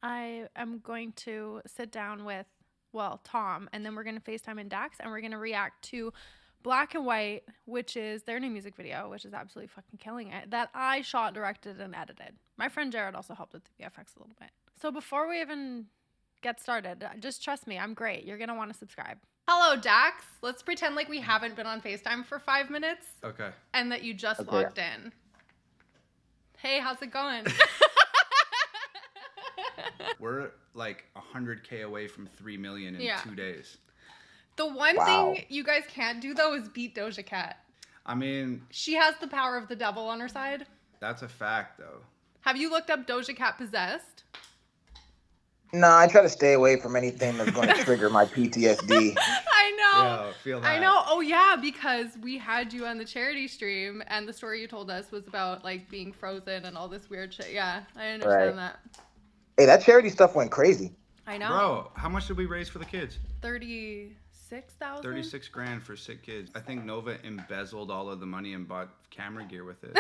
I am going to sit down with, well, Tom, and then we're going to FaceTime and Dax, and we're going to react to Black and White, which is their new music video, which is absolutely fucking killing it, that I shot, directed, and edited. My friend Jared also helped with the VFX a little bit. So before we even get started, just trust me, I'm great. You're going to want to subscribe. Hello, Dax. Let's pretend like we haven't been on FaceTime for 5 minutes. Okay. And that you just logged in. Hey, how's it going? We're like 100K away from 3 million in 2 days. The one thing you guys can't do, though, is beat Doja Cat. I mean... She has the power of the devil on her side. That's a fact, though. Have you looked up Doja Cat Possessed? No, I try to stay away from anything that's going to trigger my PTSD. I know. Yeah, feel that. I know. Oh, yeah, because we had you on the charity stream, and the story you told us was about, like, being frozen and all this weird shit. Yeah, I understand that. Hey, that charity stuff went crazy. I know. Bro, how much did we raise for the kids? 36,000? 36 grand for sick kids. I think Nova embezzled all of the money and bought camera gear with it.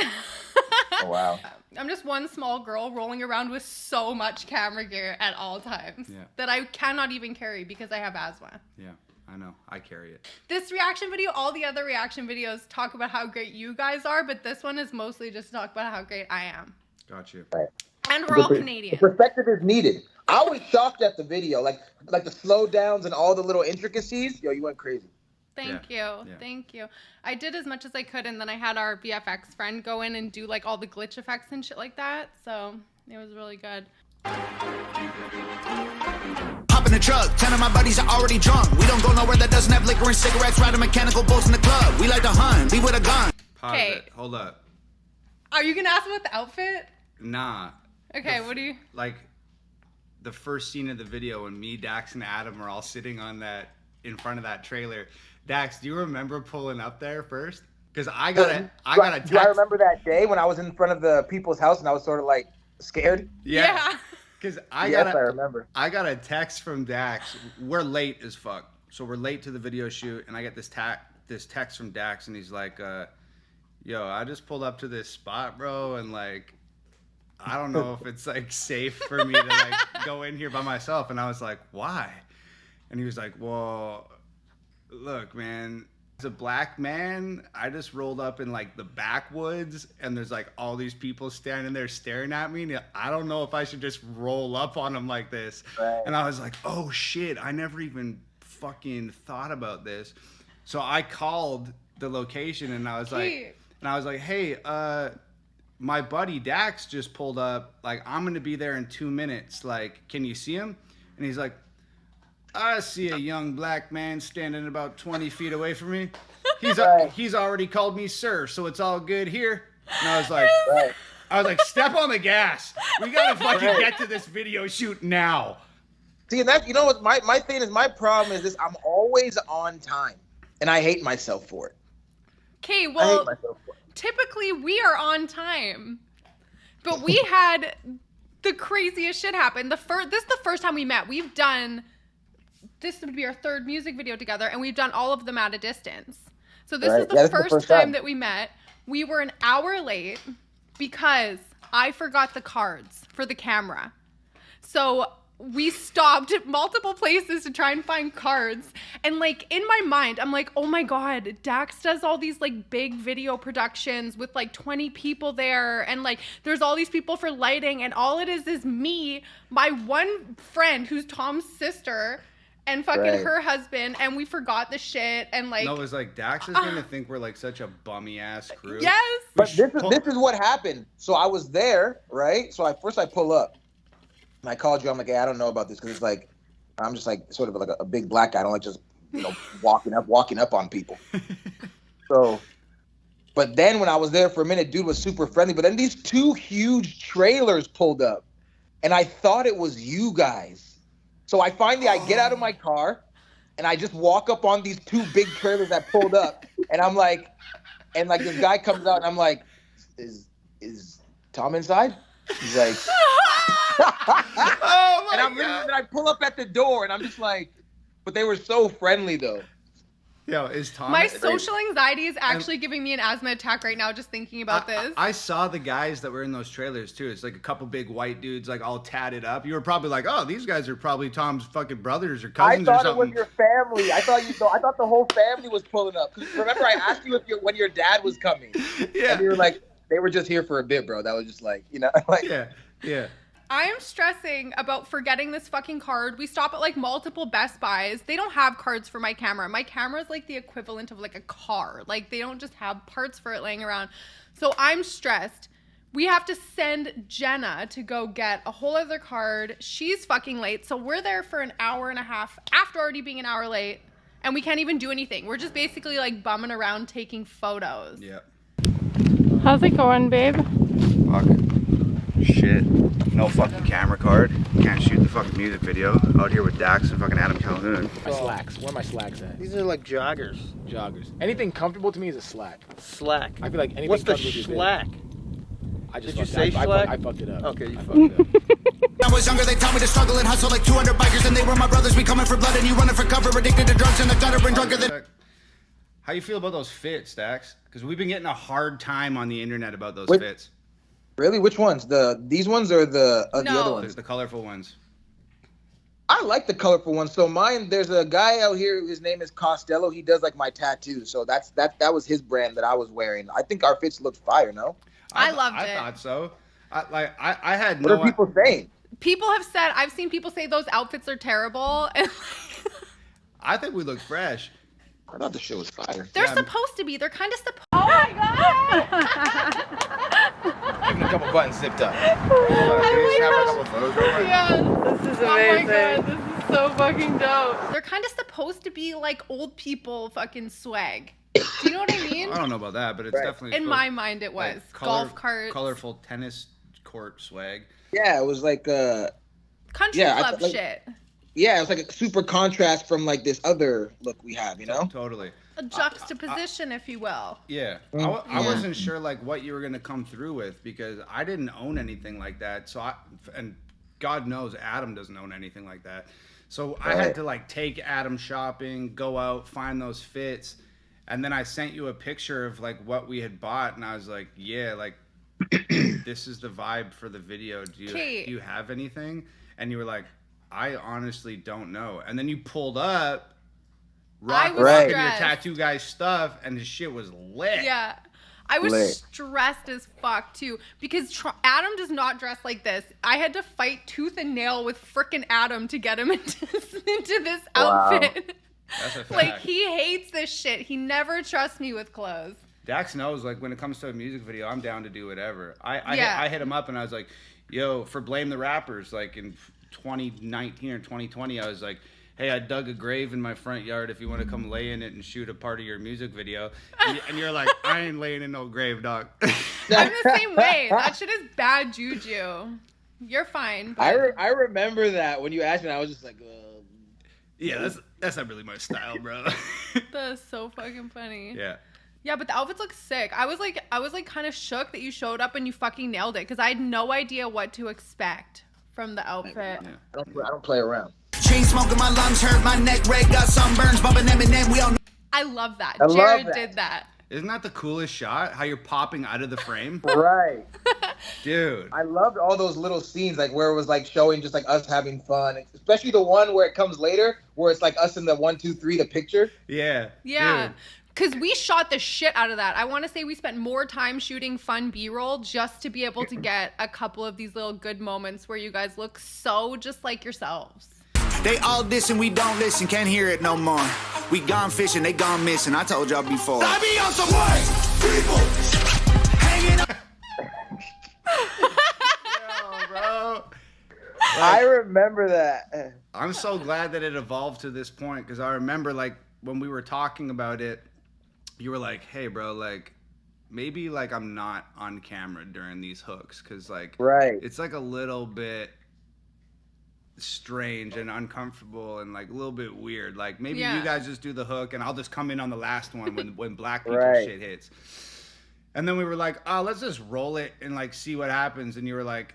Oh, wow. I'm just one small girl rolling around with so much camera gear at all times that I cannot even carry because I have asthma. Yeah, I know. I carry it. This reaction video, all the other reaction videos talk about how great you guys are, but this one is mostly just to talk about how great I am. Got you. Right. And we're all Canadian. The perspective is needed. I was shocked at the video, like the slowdowns and all the little intricacies. Yo, you went crazy. Thank you. Thank you. I did as much as I could, and then I had our VFX friend go in and do like all the glitch effects and shit like that. So it was really good. Hop in the truck, 10 of my buddies are already drunk. We don't go nowhere that doesn't have liquor and cigarettes, riding mechanical boats in the club. We like to hunt, be with a gun. Pause it. Hold up. Are you gonna ask about the outfit? Nah. Okay, what do you... Like, the first scene of the video when me, Dax, and Adam are all sitting on that, in front of that trailer. Dax, do you remember pulling up there first? Because I got a text. Do I remember that day when I was in front of the people's house and I was sort of like scared? Yeah. Because I remember. I got a text from Dax. We're late as fuck. So we're late to the video shoot, and I get this text from Dax, and he's like, yo, I just pulled up to this spot, bro, and like, I don't know if it's like safe for me to like go in here by myself. And I was like, why? And he was like, well, look, man, as a black man, I just rolled up in like the backwoods and there's like all these people standing there staring at me. And I don't know if I should just roll up on them like this. Right. And I was like, oh shit, I never even fucking thought about this. So I called the location and I was like, hey, my buddy Dax just pulled up. Like, I'm going to be there in 2 minutes. Like, can you see him? And he's like, I see a young black man standing about 20 feet away from me. He's already called me sir, so it's all good here. And I was like, step on the gas. We got to fucking get to this video shoot now. See, and that, you know what, my thing is, my problem is this, I'm always on time. And I hate myself for it. Okay, well, typically we are on time, but we had the craziest shit happen. This is the first time we met. This would be our third music video together, and we've done all of them at a distance. So this is the first time that we met. We were an hour late because I forgot the cards for the camera. So we stopped at multiple places to try and find cards. And like in my mind, I'm like, oh my God, Dax does all these like big video productions with like 20 people there. And like, there's all these people for lighting, and all it is me, my one friend who's Tom's sister, and fucking her husband, and we forgot the shit, and like... No, it was like, Dax is gonna think we're like such a bummy ass crew. Yes! But this is what happened. So I was there, right? So I pull up, and I called you. I'm like, hey, I don't know about this, because it's like, I'm just like, sort of like a big black guy. I don't like just, walking up on people. So, but then when I was there for a minute, dude was super friendly, but then these two huge trailers pulled up, and I thought it was you guys. So I get out of my car, and I just walk up on these two big trailers that pulled up, and I'm like, this guy comes out, and I'm like, is Tom inside? He's like, oh my God. And I pull up at the door, and I'm just like, but they were so friendly though. Yo, is Tom? My social anxiety is actually giving me an asthma attack right now just thinking about this. I saw the guys that were in those trailers too. It's like a couple big white dudes, like all tatted up. You were probably like, "Oh, these guys are probably Tom's fucking brothers or cousins or something." I thought it was your family. I thought the whole family was pulling up. Remember, I asked you when your dad was coming. Yeah. And you were like, they were just here for a bit, bro. That was just like, like. Yeah. I am stressing about forgetting this fucking card. We stop at like multiple Best Buys. They don't have cards for my camera. My camera is like the equivalent of like a car. Like they don't just have parts for it laying around. So I'm stressed. We have to send Jenna to go get a whole other card. She's fucking late. So we're there for an hour and a half after already being an hour late. And we can't even do anything. We're just basically like bumming around taking photos. Yeah. How's it going, babe? Fuck. Shit. No fucking camera card. Can't shoot the fucking music video. Out here with Dax and fucking Adam Calhoun. My slacks. Where are my slacks at? These are like joggers. Joggers. Anything comfortable to me is a slack. Slack. I feel like anything What's the comfortable is slack? I just Did you fucked say it. slack? I fucked it up. Okay, you I fucked fucked it up. I was younger, they taught me to struggle and hustle like 200 bikers, and they were my brothers. We coming for blood, and you running for cover, addicted to drugs in the gutter and drunker than. How you feel about those fits, Dax? Because we've been getting a hard time on the internet about those Wait. fits. Really? Which ones? These ones or the other ones? The colorful ones. I like the colorful ones. So mine, there's a guy out here. His name is Costello. He does like my tattoos. So that was his brand that I was wearing. I think our fits looked fire. No? I loved I it. thought so. I had What no. are people saying? People have said, I've seen people say those outfits are terrible. And I think we look fresh. I thought the show was fire. they're supposed to be. They're kind of supposed. Oh my god! Even a couple buttons zipped up. Yeah. This is Oh my amazing. god, this is so fucking dope. They're kind of supposed to be like old people fucking swag. Do you know what I mean? I don't know about that, but it's definitely In my mind, it was like golf carts, colorful tennis court swag. Yeah, it was like country yeah, club like- shit. yeah, it was like a super contrast from like this other look we have, you know? Totally. A juxtaposition, if you will. Yeah. I wasn't sure like what you were gonna come through with because I didn't own anything like that. So and God knows Adam doesn't own anything like that. So I had to like take Adam shopping, go out, find those fits, and then I sent you a picture of like what we had bought, and I was like, yeah, like this is the vibe for the video. Do you have anything? And you were like, I honestly don't know. And then you pulled up rocking your tattoo guy's stuff, and the shit was lit. Yeah. I was stressed as fuck, too, because Adam does not dress like this. I had to fight tooth and nail with frickin' Adam to get him into this outfit. That's a fact. Like, he hates this shit. He never trusts me with clothes. Dax knows, like, when it comes to a music video, I'm down to do whatever. I hit him up, and I was like, yo, for Blame the Rappers, like, in 2019 or 2020, I was like, hey, I dug a grave in my front yard if you want to come lay in it and shoot a part of your music video. And you're like, I ain't laying in no grave, dog. I'm the same way. That shit is bad juju. You're fine. I remember that when you asked me, I was just like, yeah, that's not really my style, bro. That's so fucking funny. Yeah. Yeah, but the outfits look sick. I was like kind of shook that you showed up and you fucking nailed it because I had no idea what to expect from the outfit. Yeah. I don't play around. Chain smoking, my lungs hurt, my neck red, got sunburns, bumping Eminem, we all know. I love that. I love Jared that. did that. Isn't that the coolest shot? How you're popping out of the frame? Right. Dude. I loved all those little scenes, like where it was like showing just like us having fun, especially the one where it comes later, where it's like us in the 1, 2, 3, the picture. Yeah. Yeah. Dude. Because we shot the shit out of that. I want to say we spent more time shooting fun B-roll just to be able to get a couple of these little good moments where you guys look so just like yourselves. They all diss and we don't listen, can't hear it no more. We gone fishing, they gone missing, I told y'all before. I be on some white people hanging up. Yo, bro. I remember that. I'm so glad that it evolved to this point because I remember like when we were talking about it, you were like, hey, bro, like maybe like I'm not on camera during these hooks because like it's like a little bit strange and uncomfortable and like a little bit weird. Like maybe you guys just do the hook and I'll just come in on the last one when black people shit hits. And then we were like, oh, let's just roll it and like see what happens. And you were like,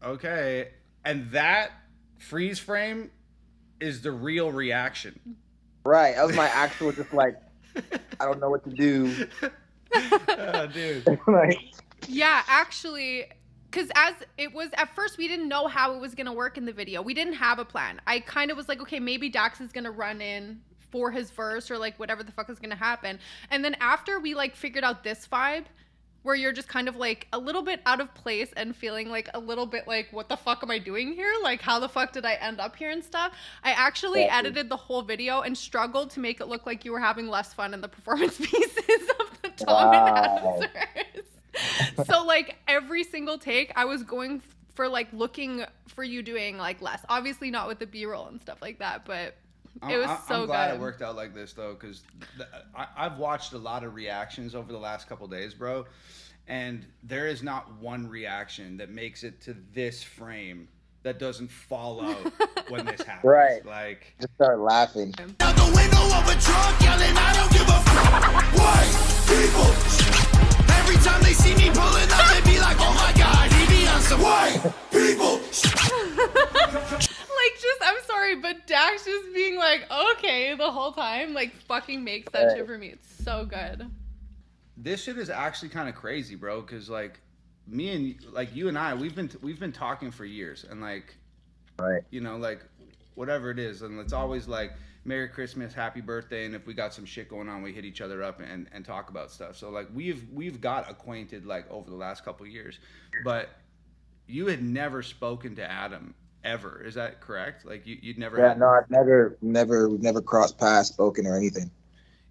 okay. And that freeze frame is the real reaction. Right. That was my actual just like, I don't know what to do. Oh, dude. Like, Yeah, actually, because as it was at first, we didn't know how it was going to work in the video. We didn't have a plan. I kind of was like, okay, maybe Dax is going to run in for his verse or like whatever the fuck is going to happen. And then after we like figured out this vibe where you're just kind of like a little bit out of place and feeling like a little bit like, what the fuck am I doing here? Like, how the fuck did I end up here and stuff? I actually edited the whole video and struggled to make it look like you were having less fun in the performance pieces of the Tom and Adam's verse. So like every single take I was going for like looking for you doing like less, obviously not with the B-roll and stuff like that, but it was so I'm glad good. it worked out like this though, because I've watched a lot of reactions over the last couple days, bro, and there is not one reaction that makes it to this frame that doesn't fall out when this happens. Right. Like, just start laughing. Out the window of a truck yelling, I don't give a fuck. White people. Every time they see me pulling up, they be like, oh my God, he be on some white people. Like, just, I'm sorry, but Dax just being like, okay, the whole time, like, fucking makes that shit for me. It's so good. this shit is actually kind of crazy, bro, because like me and like you and I, we've been talking for years, and like, right, you know, like whatever it is, and it's always like Merry Christmas, Happy Birthday, and if we got some shit going on, we hit each other up and talk about stuff. So like we've got acquainted like over the last couple of years, but you had never spoken to Adam ever. Is that correct? Like you'd never. Yeah, no, I've never crossed paths, spoken or anything.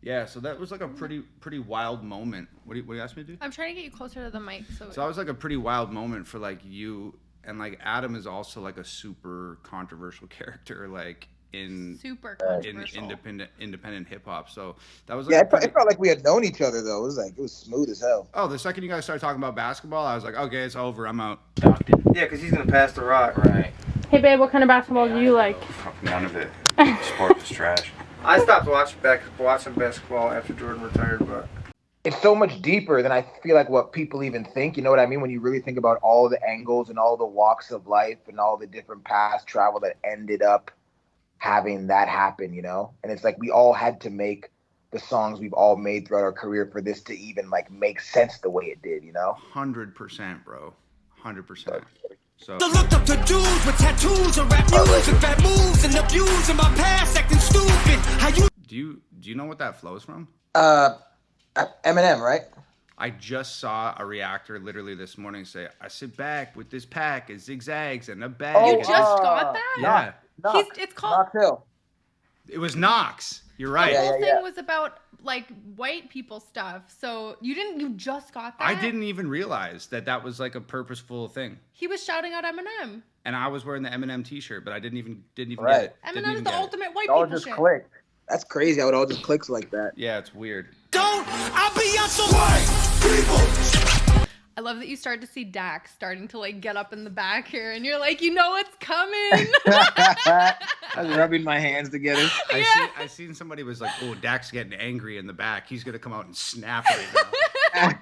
Yeah, so that was like a pretty wild moment. What do you ask me to do? I'm trying to get you closer to the mic. So that was like a pretty wild moment for like you, and like Adam is also like a super controversial character, like in independent hip hop. So that was like it felt like we had known each other though. It was smooth as hell. Oh, the second you guys started talking about basketball, I was like, okay, it's over. I'm out. Yeah, because he's gonna pass the rock, right? Hey babe, what kind of basketball do you like? None of it. The sport is trash. I stopped watching basketball after Jordan retired, but it's so much deeper than I feel like what people even think. You know what I mean? When you really think about all the angles and all the walks of life and all the different paths travel that ended up having that happen, you know? And it's like we all had to make the songs we've all made throughout our career for this to even like make sense the way it did, you know? 100%, bro. 100%. So I looked up to dudes with tattoos and rap music, bad moves and abuse in my past, acting stupid. How you do you know what that flows from? Eminem, right? I just saw a reactor literally this morning say, "I sit back with this pack of zigzags and a bag." You just got that? Yeah. It's called Knox Hill. It was Knox. You're right. The whole thing was about like white people stuff. So you just got that? I didn't even realize that was like a purposeful thing. He was shouting out Eminem. And I was wearing the Eminem t-shirt, but I didn't even right. get it. Eminem is the ultimate white all people just shit. clicked. That's crazy how it all just clicks like that. Yeah, it's weird. I'll be on some white people. I love that you start to see Dax starting to like get up in the back here, and you're like, you know what's coming. I was rubbing my hands together. I seen somebody was like, "Oh, Dax getting angry in the back. He's gonna come out and snap right now."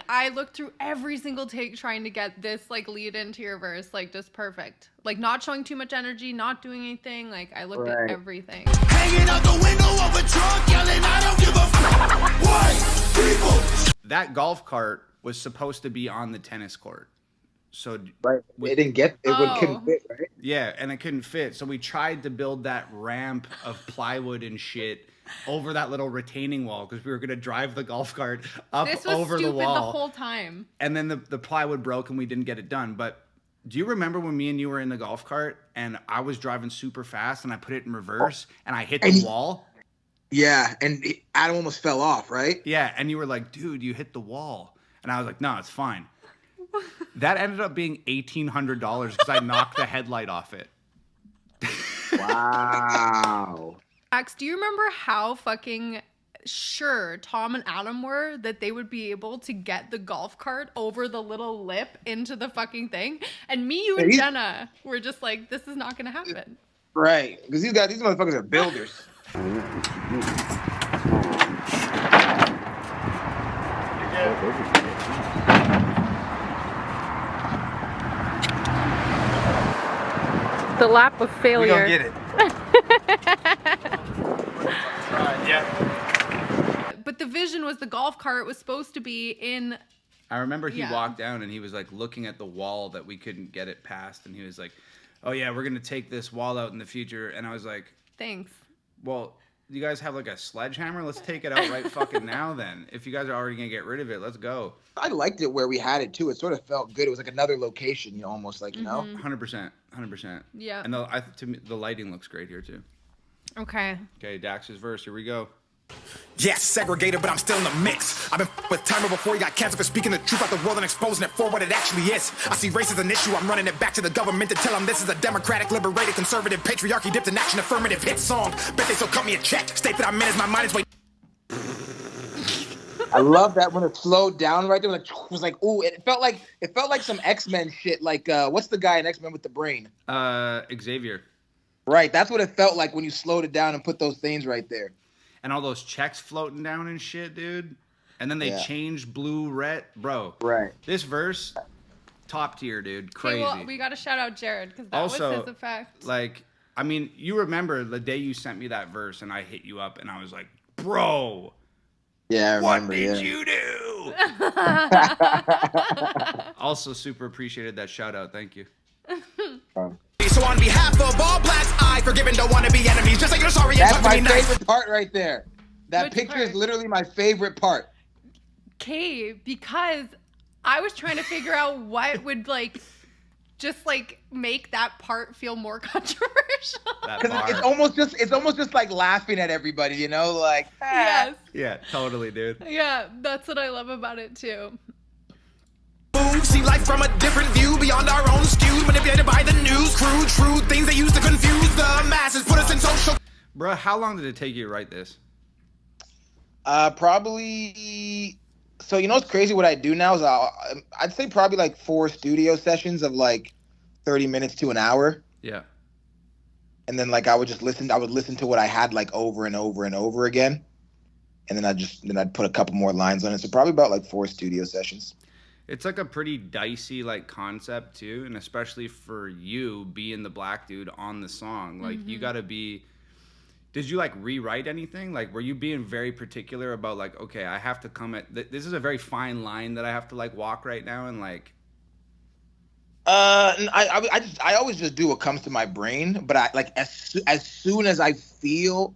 I looked through every single take trying to get this like lead into your verse like just perfect. Like not showing too much energy, not doing anything. Like I looked at everything. Hanging out the window of a truck, yelling, I don't give a fuck. White people. That golf cart was supposed to be on the tennis court. So right, couldn't fit, right? Yeah, and it couldn't fit. So we tried to build that ramp of plywood and shit over that little retaining wall because we were gonna drive the golf cart up over the wall. This was stupid the whole time. And then the plywood broke and we didn't get it done. But do you remember when me and you were in the golf cart and I was driving super fast and I put it in reverse and I hit the wall? Yeah, and Adam almost fell off, right? Yeah, and you were like, dude, you hit the wall. And I was like, no, it's fine. That ended up being $1,800 because I knocked the headlight off it. Wow. Max, do you remember how fucking sure Tom and Adam were that they would be able to get the golf cart over the little lip into the fucking thing? And me, you, and Jenna were just like, this is not going to happen. Right, because these motherfuckers are builders. The lap of failure. we gonna get it. Yeah. But the vision was the golf cart was supposed to be in. I remember he walked down and he was like looking at the wall that we couldn't get it past, and he was like, "Oh yeah, we're gonna take this wall out in the future." And I was like, "Thanks." Well, you guys have like a sledgehammer? Let's take it out right fucking now then. If you guys are already gonna get rid of it, let's go. I liked it where we had it too. It sort of felt good. It was like another location, you know, almost like, you know. 100%. Yeah. And to me, the lighting looks great here too. Okay. Okay, Dax's verse. Here we go. Yes, segregated, but I'm still in the mix. I've been with timer before you got cancer for speaking the truth about the world and exposing it for what it actually is. I see race as an issue. I'm running it back to the government to tell them this is a democratic, liberated, conservative, patriarchy dipped in action, affirmative hit song. Bet they still cut me a check. State that I'm in as my mind is way. I love that when it slowed down right there. Like, it was like, ooh, it felt like some X-Men shit. Like, what's the guy in X-Men with the brain? Xavier. Right. That's what it felt like when you slowed it down and put those things right there. And all those checks floating down and shit, dude. And then they changed blue, red, bro. Right. This verse, top tier, dude. Crazy. Okay, well, we got to shout out Jared because that was his effect. Like, I mean, you remember the day you sent me that verse and I hit you up and I was like, bro. Yeah, I remember. What did you do? Also, super appreciated that shout out. Thank you. So on behalf of all blacks, I forgive and don't want to be enemies. Just like you're sorry and That's talk to my me nice. favorite part right there. That Which picture part? is literally my favorite part. Okay, because I was trying to figure out what would just make that part feel more controversial. Because it's almost just like laughing at everybody, you know, like Yes. Yeah, totally, dude. Yeah, that's what I love about it too. See life from a different view, beyond our own skewed, manipulated by the news crew. True things they use to confuse the masses, put us in social. Bro, how long did it take you to write this? Probably. So you know what's crazy? What I do now is I'd say probably like 4 studio sessions of like 30 minutes to an hour. Yeah. And then like I would listen to what I had like over and over and over again, and then I'd put a couple more lines on it. So probably about like 4 studio sessions. It's like a pretty dicey like concept too, and especially for you being the black dude on the song, like you gotta be. Did you like rewrite anything? Like, were you being very particular about like, okay, I have to come at this is a very fine line that I have to like walk right now, and like. I always just do what comes to my brain, but I like as soon as I feel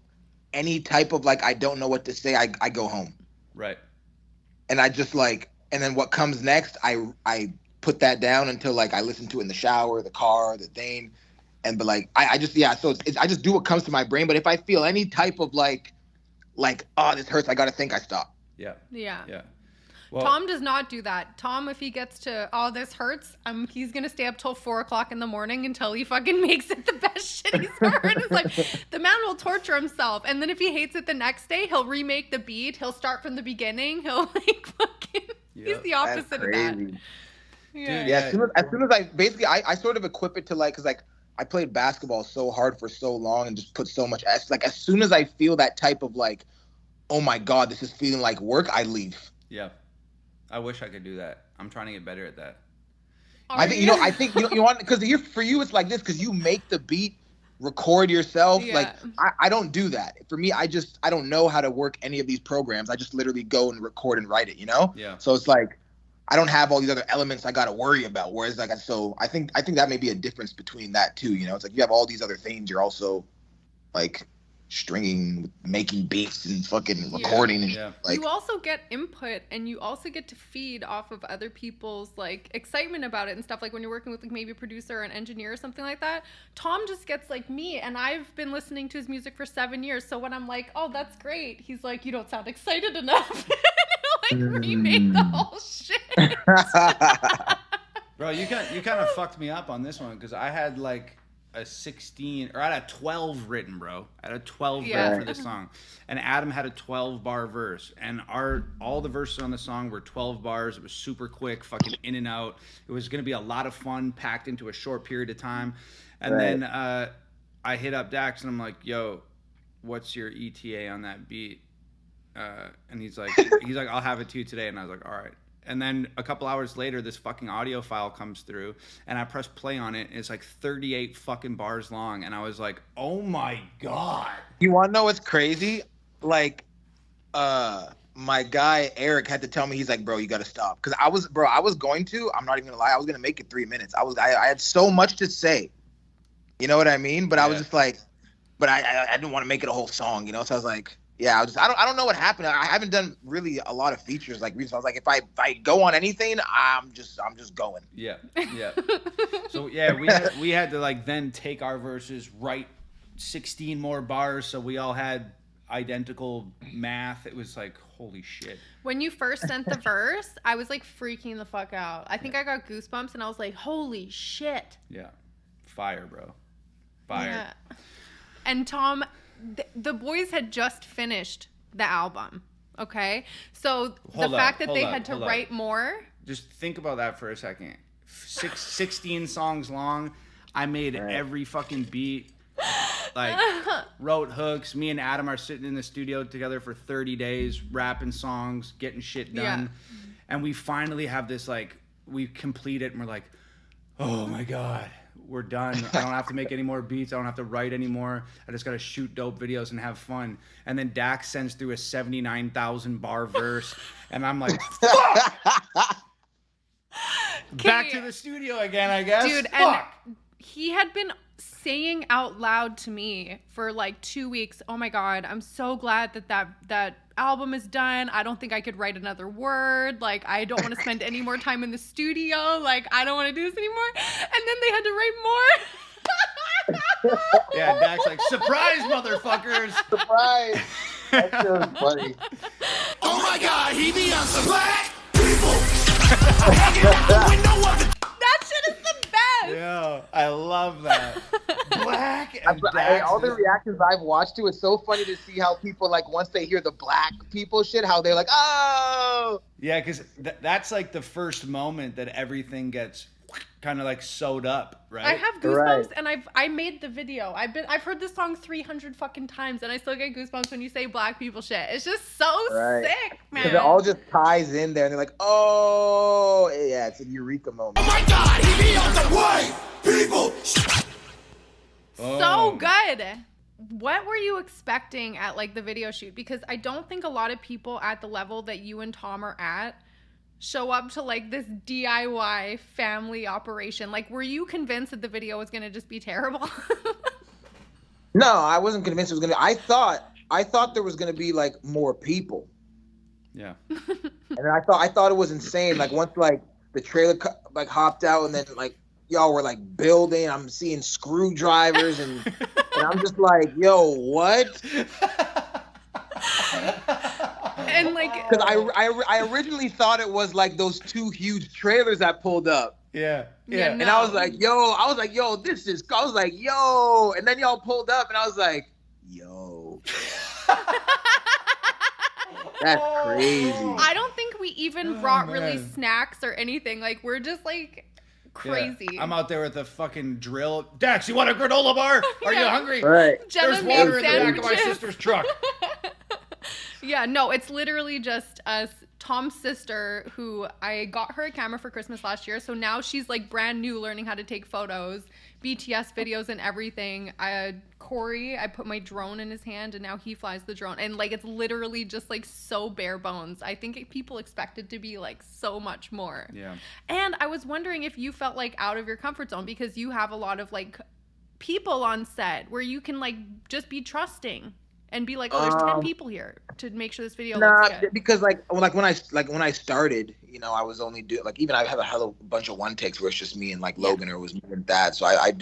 any type of like I don't know what to say, I go home. Right. And I just like. And then what comes next, I put that down until like I listen to it in the shower, the car, the thing, and but like I just I just do what comes to my brain. But if I feel any type of like oh this hurts, I gotta think, I stop. Yeah. Yeah. Well, Tom does not do that. Tom, if he gets to oh this hurts, he's gonna stay up till 4:00 in the morning until he fucking makes it the best shit he's heard. It's like the man will torture himself, and then if he hates it the next day, he'll remake the beat. He'll start from the beginning. He'll like fucking. He's the opposite of that. Yeah. Dude, Yeah. As soon as I basically I sort of equip it to like, cause like I played basketball so hard for so long and just put so much like as soon as I feel that type of like, oh my God, this is feeling like work, I leave. Yeah. I wish I could do that. I'm trying to get better at that. I think you want because for you it's like this because you make the beat, record yourself. Yeah. Like I don't do that. For me, I don't know how to work any of these programs. I just literally go and record and write it, you know? Yeah. So it's like I don't have all these other elements I got to worry about. Whereas like so I think that may be a difference between that too, you know? It's like you have all these other things, you're also like stringing, making beats and fucking recording and like you also get input and you also get to feed off of other people's like excitement about it and stuff. Like when you're working with like maybe a producer or an engineer or something like that, Tom just gets like me, and I've been listening to his music for 7 years, so when I'm like, oh that's great, he's like, you don't sound excited enough. Like remake the whole shit. Bro, you kind of fucked me up on this one because I had like a 16 or I had a 12 written, bro. I had a 12 written for this song, and Adam had a 12-bar verse, and all the verses on the song were 12 bars. It was super quick, fucking in and out. It was gonna be a lot of fun packed into a short period of time. And then I hit up Dax and I'm like, yo, what's your ETA on that beat? And he's like I'll have it to you today. And I was like, all right. And then a couple hours later, this fucking audio file comes through, and I press play on it, and it's like 38 fucking bars long, and I was like, oh my God. You want to know what's crazy? Like, my guy Eric had to tell me, he's like, bro, you got to stop. Because I was going to, I'm not even gonna lie, I was gonna make it 3 minutes. I had so much to say. You know what I mean? But I was just like, but I didn't want to make it a whole song, you know? So I was like, yeah, I don't know what happened. I haven't done really a lot of features like recently. I was like, if I go on anything, I'm just going. Yeah. So yeah, we had to like then take our verses, write 16 more bars, so we all had identical math. It was like, holy shit. When you first sent the verse, I was like freaking the fuck out. I think I got goosebumps, and I was like, holy shit. Yeah. Fire, bro. Fire. Yeah. And Tom, the boys had just finished the album, okay? So the fact that they had to write more. Just think about that for a second. 16 songs long. I made every fucking beat. Like, wrote hooks. Me and Adam are sitting in the studio together for 30 days, rapping songs, getting shit done. Yeah. And we finally have this, like, we complete it, and we're like, oh my God. We're done. I don't have to make any more beats. I don't have to write anymore. I just got to shoot dope videos and have fun. And then Dax sends through a 79,000 bar verse. And I'm like, fuck! Back to the studio again, I guess. Dude, fuck. And he had been saying out loud to me for like 2 weeks, oh my God, I'm so glad that album is done. I don't think I could write another word. Like, I don't want to spend any more time in the studio. Like, I don't want to do this anymore. And then they had to write more. Yeah, Dax like, surprise, motherfuckers. Surprise. That's so funny. Oh my God, he be on some black people. Hanging out the window of the... That shit is the best. Yeah, I love that. Black and Dax. All the reactions I've watched to, it's so funny to see how people, like, once they hear the black people shit, how they're like, oh. Yeah, because that's like the first moment that everything gets kind of like sewed up, right? I have goosebumps, and I made the video. I've heard this song 300 fucking times, and I still get goosebumps when you say black people shit. It's just so sick, man. Because it all just ties in there, and they're like, oh, yeah, it's a eureka moment. Oh my God, he be on the white people. So good. What were you expecting at like the video shoot? Because I don't think a lot of people at the level that you and Tom are at show up to like this DIY family operation. Like, were you convinced that the video was going to just be terrible? No, I wasn't convinced it was going to. I thought there was going to be like more people. Yeah. And I thought it was insane. Like, once like the trailer like hopped out, and then like y'all were like building, I'm seeing screwdrivers, and I'm just like, yo, what? And like, because I originally thought it was like those two huge trailers that pulled up. Yeah. And I was like, yo, this is. I was like, yo, and then y'all pulled up, and I was like, yo. That's crazy. I don't think we even brought really snacks or anything. Like, we're just like crazy. Yeah. I'm out there with a fucking drill. Dax, you want a granola bar? Are you hungry? Right. There's water in the back of my sister's truck. Yeah, no, it's literally just us. Tom's sister, who I got her a camera for Christmas last year, so now she's like brand new learning how to take photos, BTS videos and everything. Corey, I put my drone in his hand, and now he flies the drone, and like, it's literally just like so bare bones. I think people expect it to be like so much more. Yeah. And I was wondering if you felt like out of your comfort zone, because you have a lot of like people on set where you can like just be trusting and be like, oh, there's 10 people here to make sure this video looks good. Because when I started, you know, I was only doing like, even I have a bunch of one takes where it's just me and like Logan, or it was me and Thad. So I've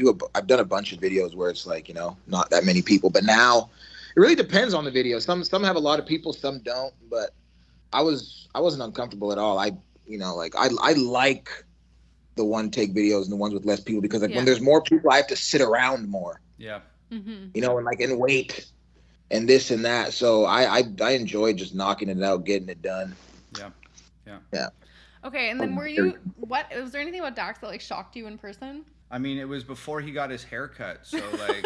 done a bunch of videos where it's like, you know, not that many people. But now it really depends on the video. Some have a lot of people, some don't. But I wasn't uncomfortable at all. I like the one take videos and the ones with less people, because like when there's more people, I have to sit around more. Yeah. Mm-hmm. You know, and wait. And this and that, so I enjoy just knocking it out, getting it done. Yeah. Okay, and then was there anything about Dax that like shocked you in person? I mean, it was before he got his haircut, so like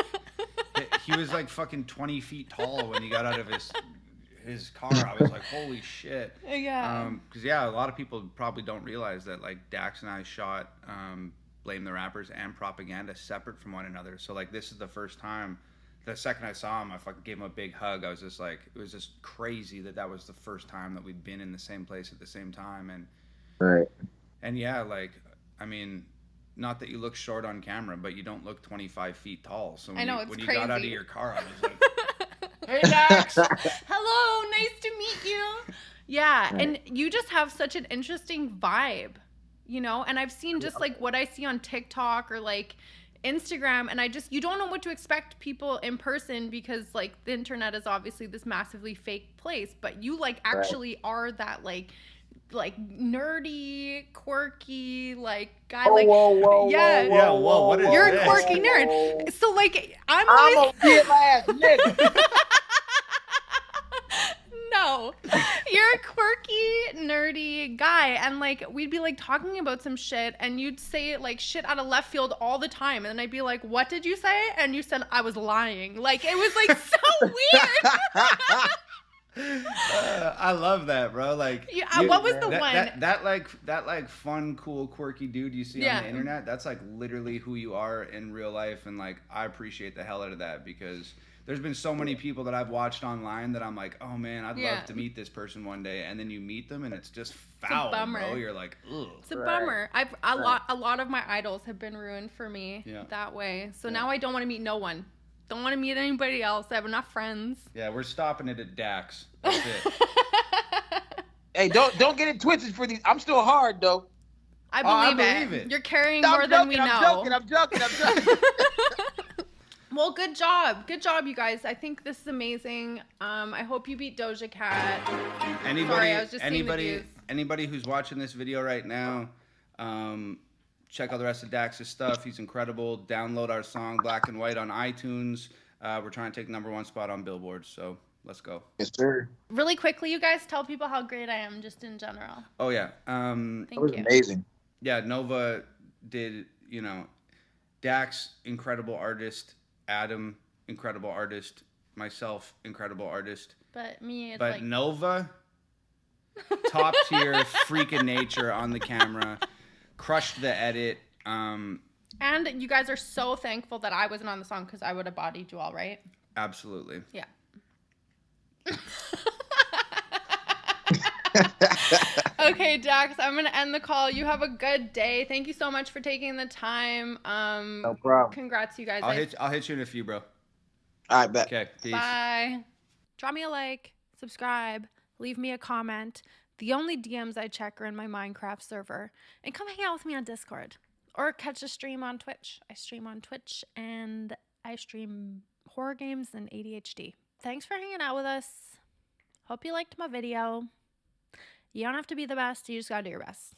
he was like fucking 20 feet tall when he got out of his his car, I was like, holy shit. Yeah. Because a lot of people probably don't realize that like Dax and I shot Blame the Rappers and Propaganda separate from one another. So like this is the first time. The second I saw him, I fucking gave him a big hug. I was just like, it was just crazy that was the first time that we'd been in the same place at the same time. And yeah, like, I mean, not that you look short on camera, but you don't look 25 feet tall. So when, when you got out of your car, I was like, hey, Dax! Hello, nice to meet you. Yeah, and you just have such an interesting vibe, you know? And I've seen just like what I see on TikTok or like Instagram, and you don't know what to expect people in person because like the internet is obviously this massively fake place, but you like actually are that like nerdy, quirky like guy. Whoa, what is you're this? a quirky nerd. So like I'm a real ass nigga. No, you're a quirky, nerdy guy, and like we'd be like talking about some shit, and you'd say like shit out of left field all the time, and then I'd be like, "What did you say?" And you said I was lying. Like it was like so weird. I love that, bro. Like, what was the one that fun, cool, quirky dude you see on the internet? That's like literally who you are in real life, and like I appreciate the hell out of that because there's been so many people that I've watched online that I'm like, oh man, I'd love to meet this person one day, and then you meet them and it's just foul, bro. You're like, ugh. It's a bummer. A lot of my idols have been ruined for me that way. So now I don't want to meet no one. Don't want to meet anybody else. I have enough friends. Yeah, we're stopping it at Dax. That's it. Hey, don't get it twisted for these. I'm still hard though. I believe it. You're carrying more than we know. I'm joking. Well, good job, you guys. I think this is amazing. I hope you beat Doja Cat. Anybody who's watching this video right now, check out the rest of Dax's stuff. He's incredible. Download our song Black and White on iTunes. We're trying to take #1 spot on Billboard, so let's go. Yes, sir. Really quickly, you guys, tell people how great I am just in general. Oh yeah. Thank you. That was amazing. Yeah, Nova did, Dax, incredible artist. Adam, incredible artist. Myself, incredible artist. But me, it's like Nova, top tier freaking nature on the camera. Crushed the edit. And you guys are so thankful that I wasn't on the song because I would have bodied you all, right? Absolutely. Yeah. Okay, Dax, I'm going to end the call. You have a good day. Thank you so much for taking the time. No problem. Congrats, you guys. I'll hit you in a few, bro. All right, bet. Okay, peace. Bye. Drop me a like, subscribe, leave me a comment. The only DMs I check are in my Minecraft server. And come hang out with me on Discord. Or catch a stream on Twitch. I stream on Twitch and I stream horror games and ADHD. Thanks for hanging out with us. Hope you liked my video. You don't have to be the best. You just gotta do your best.